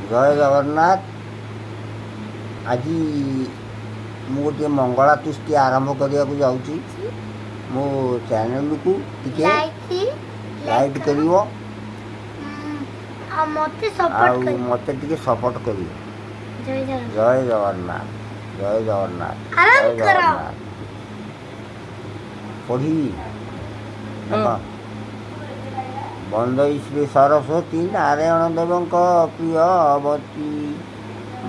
ଜୟ ଜଗନ୍ନାଥ। ଆଜି ମୁଁ ଗୋଟିଏ ମଙ୍ଗଳା ତୁଷ୍ଟି ଆରମ୍ଭ କରିବାକୁ ଯାଉଛି। ମୋ ଚ୍ୟାନେଲକୁ ଟିକେ ଲାଇକ୍ କରିବ ଆଉ ମୋତେ ଟିକେ ସପୋର୍ଟ କରିବ। ଜୟ ଜଗନ୍ନାଥ। ଜୟ ଜଗନ୍ନାଥ, ଜୟ ଜଗନ୍ନାଥ, ଆରାମ ଜୟ କର। ଜଗନ୍ନାଥ। ପଢ଼ିବି ଦେଖ। ବନ୍ଦଇ ଶ୍ରୀ ସରସ୍ୱତୀ ନାରାୟଣ ଦେବଙ୍କ ପ୍ରିୟବତୀ,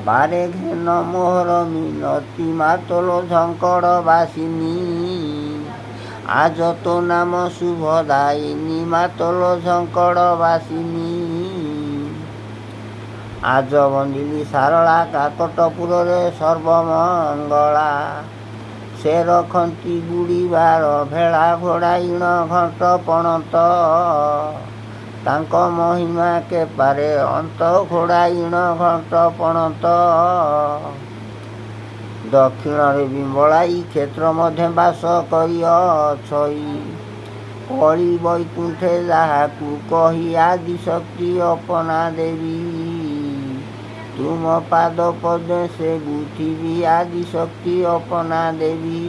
ବାରେ ଘେନ ମୋହର ମିନତି ମାତୋଲ ଝଙ୍କଡ଼ ବାସିନୀ, ଆଜ ତୋ ନାମ ଶୁଭଦାୟିନୀ ମାତୋଲ ଝଙ୍କଡ଼ ବାସିନୀ। ଆଜ ବନ୍ଦିଲି ସାରଳା କାକଟପୁରରେ ସର୍ବମଙ୍ଗଳା, ସେ ରଖନ୍ତି ବୁଡ଼ିବାର ଭେଳା ଘୋଡ଼ାଇଣ ଘଣ୍ଟ ପଣତ, ତାଙ୍କ ମହିମା କେପାରେ ଅନ୍ତ ଘୋଡ଼ାଇଣ ଘଣ୍ଟ ପଣତ। ଦକ୍ଷିଣରେ ବିମ୍ବଳାଇ କ୍ଷେତ୍ର ମଧ୍ୟ ବାସ କରିଅଛଇ, କଳି ବୈକୁଣ୍ଠେ ଯାହାକୁ କହି ଆଦିଶକ୍ତି ଅପନା ଦେବୀ, ତୁମ ପାଦ ପଦ୍ମେ ସେ ବୁଥିବି ଆଦିଶକ୍ତି ଅପନା ଦେବୀ।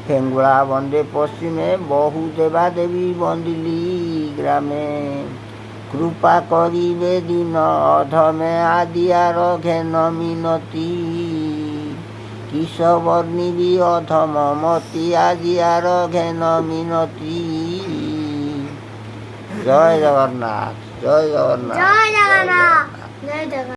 ହେଙ୍ଗୁଳା ବନ୍ଦେ ପଶ୍ଚିମେ ବହୁ ଦେବା ଦେବୀ ବନ୍ଦିଲି ଗ୍ରାମେ, କୃପା କରିବେ ଦିନ ଅଧମେ ଆଦିଆର ଘେନ ମିନତି, କିସ ବର୍ଣ୍ଣିବି ଅଧମ ମତି ଆଦିଆର ଘେନ ମିନତି। ଜୟ ଜଗନ୍ନାଥ, ଜୟ ଜଗନ୍ନାଥ, ଜୟ ଜଗନ୍ନାଥ, ଜୟ ଜଗନ୍ନାଥ।